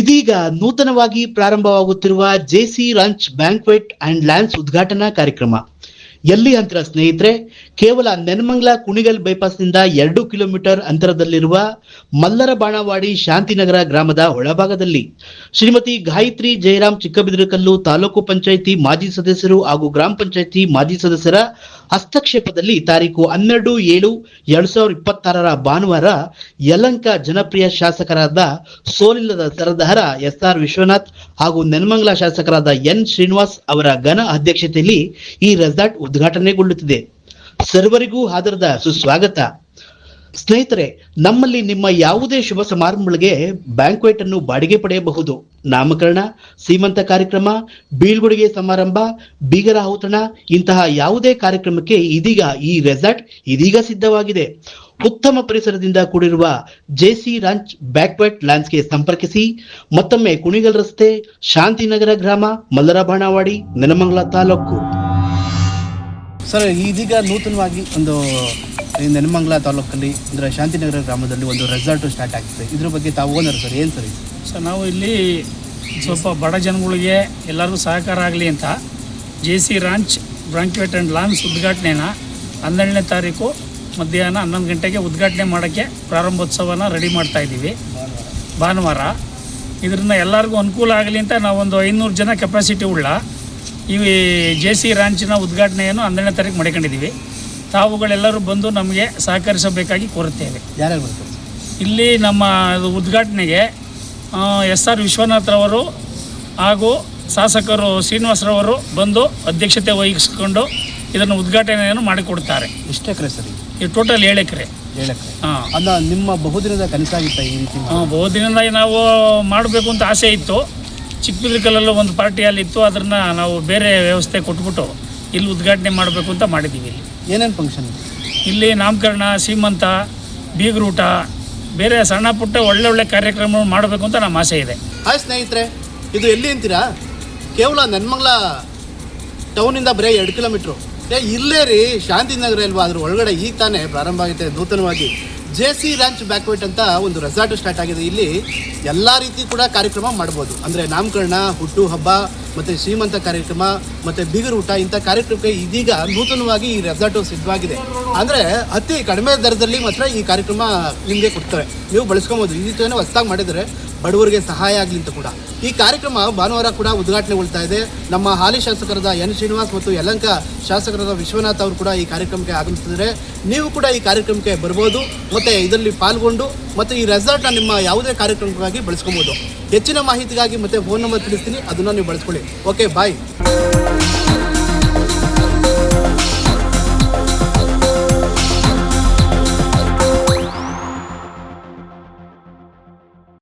ಇದೀಗ ನೂತನವಾಗಿ ಪ್ರಾರಂಭವಾಗುತ್ತಿರುವ JC ranch banquet and lands ಉದ್ಘಾಟನಾ ಕಾರ್ಯಕ್ರಮ ಎಲ್ಲಿ ಅಂತರ ಸ್ನೇಹಿತರೆ, ಕೇವಲ ನೆನಮಂಗಲ ಕುಣಿಗಲ್ ಬೈಪಾಸ್ನಿಂದ 2 ಕಿಲೋಮೀಟರ್ ಅಂತರದಲ್ಲಿರುವ ಮಲ್ಲರ ಬಾಣವಾಡಿ ಶಾಂತಿನಗರ ಗ್ರಾಮದ ಒಳಭಾಗದಲ್ಲಿ ಶ್ರೀಮತಿ ಗಾಯತ್ರಿ ಜಯರಾಮ್ ಚಿಕ್ಕಬಿದರಕಲ್ಲು ತಾಲೂಕು ಪಂಚಾಯಿತಿ ಮಾಜಿ ಸದಸ್ಯರು ಹಾಗೂ ಗ್ರಾಮ ಪಂಚಾಯಿತಿ ಮಾಜಿ ಸದಸ್ಯರ ಹಸ್ತಕ್ಷೇಪದಲ್ಲಿ ತಾರೀಕು 12/7/2026 ಭಾನುವಾರ ಯಲಹಂಕ ಜನಪ್ರಿಯ ಶಾಸಕರಾದ ಸೋಲಿಲ್ಲದ ಸರದಾರ SR ವಿಶ್ವನಾಥ್ ಹಾಗೂ ನೆನಮಂಗಲ ಶಾಸಕರಾದ ಎನ್ ಶ್ರೀನಿವಾಸ್ ಅವರ ಘನ ಅಧ್ಯಕ್ಷತೆಯಲ್ಲಿ ಈ ರೆಸಾರ್ಟ್ ಉದ್ಘಾಟನೆಗೊಳ್ಳುತ್ತಿದೆ. ಸರ್ವರಿಗೂ ಆದರದ ಸುಸ್ವಾಗತ. ಸ್ನೇಹಿತರೆ, ನಮ್ಮಲ್ಲಿ ನಿಮ್ಮ ಯಾವುದೇ ಶುಭ ಸಮಾರಂಭಗಳಿಗೆ ಬ್ಯಾಂಕ್ವೆಟ್ ಅನ್ನು ಬಾಡಿಗೆ ಪಡೆಯಬಹುದು. ನಾಮಕರಣ, ಸೀಮಂತ ಕಾರ್ಯಕ್ರಮ, ಬೀಳ್ಕೊಡುಗೆ ಸಮಾರಂಭ, ಬೀಗರ ಔತಣ ಇಂತಹ ಯಾವುದೇ ಕಾರ್ಯಕ್ರಮಕ್ಕೆ ಇದೀಗ ಈ ರೆಸಾರ್ಟ್ ಇದೀಗ ಸಿದ್ಧವಾಗಿದೆ. ಉತ್ತಮ ಪರಿಸರದಿಂದ ಕೂಡಿರುವ ಜೆಸಿ ರಾಂಚ್ ಬ್ಯಾಂಕ್ವೆಟ್ ಲ್ಯಾಂಡ್ಸ್ಗೆ ಸಂಪರ್ಕಿಸಿ. ಮತ್ತೊಮ್ಮೆ ಕುಣಿಗಲ್ ರಸ್ತೆ, ಶಾಂತಿನಗರ ಗ್ರಾಮ, ಮಲ್ಲರ ಬಾಣವಾಡಿ, ನೆನಮಂಗಲ ತಾಲೂಕು. ಸರ್, ಇದೀಗ ನೂತನವಾಗಿ ಒಂದು ನೆನಮಂಗಲ ತಾಲೂಕಲ್ಲಿ ಅಂದರೆ ಶಾಂತಿನಗರ ಗ್ರಾಮದಲ್ಲಿ ಒಂದು ರೆಸಾರ್ಟು ಸ್ಟಾರ್ಟ್ ಆಗ್ತದೆ. ಇದ್ರ ಬಗ್ಗೆ ತಾವು ಓನರ್ ಸರ್, ಏನು ಸರ್? ಸರ್, ನಾವು ಇಲ್ಲಿ ಸ್ವಲ್ಪ ಬಡ ಜನಗಳಿಗೆ ಎಲ್ಲರಿಗೂ ಸಹಕಾರ ಆಗಲಿ ಅಂತ JC ranch banquet and lands ಉದ್ಘಾಟನೆನ 12ನೇ ತಾರೀಕು ಮಧ್ಯಾಹ್ನ 11 ಗಂಟೆಗೆ ಉದ್ಘಾಟನೆ ಮಾಡೋಕ್ಕೆ ಪ್ರಾರಂಭೋತ್ಸವನ ರೆಡಿ ಮಾಡ್ತಾಯಿದ್ದೀವಿ ಭಾನುವಾರ. ಇದರಿಂದ ಎಲ್ಲರಿಗೂ ಅನುಕೂಲ ಆಗಲಿ ಅಂತ ನಾವೊಂದು 500 ಜನ ಕೆಪಾಸಿಟಿ ಉಳ್ಳ ಈ ಜೆಸಿ ರಾಂಚಿನ ಉದ್ಘಾಟನೆಯನ್ನು 12ನೇ ತಾರೀಕು ಮಾಡಿಕೊಂಡಿದ್ದೀವಿ. ತಾವುಗಳೆಲ್ಲರೂ ಬಂದು ನಮಗೆ ಸಹಕರಿಸಬೇಕಾಗಿ ಕೋರುತ್ತೇವೆ. ಯಾರ್ಯಾರು ಬರ್ತಾರೆ ಇಲ್ಲಿ? ನಮ್ಮ ಉದ್ಘಾಟನೆಗೆ SR ವಿಶ್ವನಾಥ್ರವರು ಹಾಗೂ ಶಾಸಕರು ಶ್ರೀನಿವಾಸರವರು ಬಂದು ಅಧ್ಯಕ್ಷತೆ ವಹಿಸಿಕೊಂಡು ಇದನ್ನು ಉದ್ಘಾಟನೆಯನ್ನು ಮಾಡಿಕೊಡ್ತಾರೆ. ಎಷ್ಟು ಎಕರೆ ಸರ್? ಈ ಟೋಟಲ್ 7 ಎಕರೆ. 7 ಎಕರೆ. ಅಲ್ಲ, ನಿಮ್ಮ ಬಹುದಿನದ ಕನಸಾಗಿತ್ತ ಈ ರೀತಿ? ಬಹುದಿನದಿಂದ ನಾವು ಮಾಡಬೇಕು ಅಂತ ಆಸೆ ಇತ್ತು. ಚಿಕ್ಕಬಿದರಕಲ್ಲಲ್ಲೂ ಒಂದು ಪಾರ್ಟಿಯಲ್ಲಿತ್ತು, ಅದನ್ನು ನಾವು ಬೇರೆ ವ್ಯವಸ್ಥೆ ಕೊಟ್ಬಿಟ್ಟು ಇಲ್ಲಿ ಉದ್ಘಾಟನೆ ಮಾಡಬೇಕು ಅಂತ ಮಾಡಿದ್ದೀವಿ. ಇಲ್ಲಿ ಏನೇನು ಫಂಕ್ಷನ್? ಇಲ್ಲಿ ನಾಮಕರಣ, ಸೀಮಂತ, ಬೀಗರೂಟ, ಬೇರೆ ಸಣ್ಣ ಪುಟ್ಟ ಒಳ್ಳೊಳ್ಳೆ ಕಾರ್ಯಕ್ರಮಗಳು ಮಾಡಬೇಕು ಅಂತ ನಮ್ಮ ಆಸೆ ಇದೆ. ಹಾಯ್ ಸ್ನೇಹಿತರೆ, ಇದು ಎಲ್ಲಿ ಅಂತೀರಾ? ಕೇವಲ ನೆನಮಂಗಲ ಟೌನಿಂದ ಬರೀ 2 ಕಿಲೋಮೀಟ್ರು. ಇಲ್ಲೇ ರೀ, ಶಾಂತಿನಗರ ಅಲ್ವಾ, ಅದ್ರ ಒಳಗಡೆ ಈಗ ತಾನೇ ಪ್ರಾರಂಭ ಆಗಿದೆ ನೂತನವಾಗಿ ಜೆಸಿ ರಾಂಚ್ ಬ್ಯಾಂಕ್ವೆಟ್ ಅಂತ ಒಂದು ರೆಸಾರ್ಟ್ ಸ್ಟಾರ್ಟ್ ಆಗಿದೆ. ಇಲ್ಲಿ ಎಲ್ಲ ರೀತಿ ಕೂಡ ಕಾರ್ಯಕ್ರಮ ಮಾಡ್ಬೋದು. ಅಂದರೆ ನಾಮಕರಣ, ಹುಟ್ಟು ಹಬ್ಬ, ಮತ್ತು ಶ್ರೀಮಂತ ಕಾರ್ಯಕ್ರಮ, ಮತ್ತು ಬೀಗರ ಊಟ ಇಂಥ ಕಾರ್ಯಕ್ರಮಕ್ಕೆ ಇದೀಗ ನೂತನವಾಗಿ ಈ ರೆಸಾರ್ಟು ಸಿದ್ಧವಾಗಿದೆ. ಅಂದರೆ ಅತಿ ಕಡಿಮೆ ದರದಲ್ಲಿ ಮಾತ್ರ ಈ ಕಾರ್ಯಕ್ರಮ ನಿಮಗೆ ಕೊಡ್ತಾರೆ, ನೀವು ಬಳಸ್ಕೊಬೋದು. ಈ ರೀತಿಯೇ ಹೊಸದಾಗಿ ಮಾಡಿದರೆ ಬಡವರಿಗೆ ಸಹಾಯ ಆಗಲಿ ಅಂತ ಕೂಡ ಈ ಕಾರ್ಯಕ್ರಮ ಭಾನುವಾರ ಕೂಡ ಉದ್ಘಾಟನೆಗೊಳ್ತಾ ಇದೆ. ನಮ್ಮ ಹಾಲಿ ಶಾಸಕರಾದ ಎನ್ ಶ್ರೀನಿವಾಸ್ ಮತ್ತು ಯಲಹಂಕ ಶಾಸಕರಾದ ವಿಶ್ವನಾಥ್ ಅವರು ಕೂಡ ಈ ಕಾರ್ಯಕ್ರಮಕ್ಕೆ ಆಗಮಿಸಿದ್ದಾರೆ. ನೀವು ಕೂಡ ಈ ಕಾರ್ಯಕ್ರಮಕ್ಕೆ ಬರ್ಬೋದು ಮತ್ತು ಇದರಲ್ಲಿ ಪಾಲ್ಗೊಂಡು ಮತ್ತು ಈ ರೆಸಾರ್ಟ್ನ ನಿಮ್ಮ ಯಾವುದೇ ಕಾರ್ಯಕ್ರಮಕ್ಕಾಗಿ ಬಳಸ್ಕೊಬೋದು. ಹೆಚ್ಚಿನ ಮಾಹಿತಿಗಾಗಿ ಮತ್ತು ಫೋನ್ ನಂಬರ್ ತಿಳಿಸ್ತೀನಿ, ಅದನ್ನು ನೀವು ಬಳಸ್ಕೊಳ್ಳಿ. ಓಕೆ, ಬಾಯ್.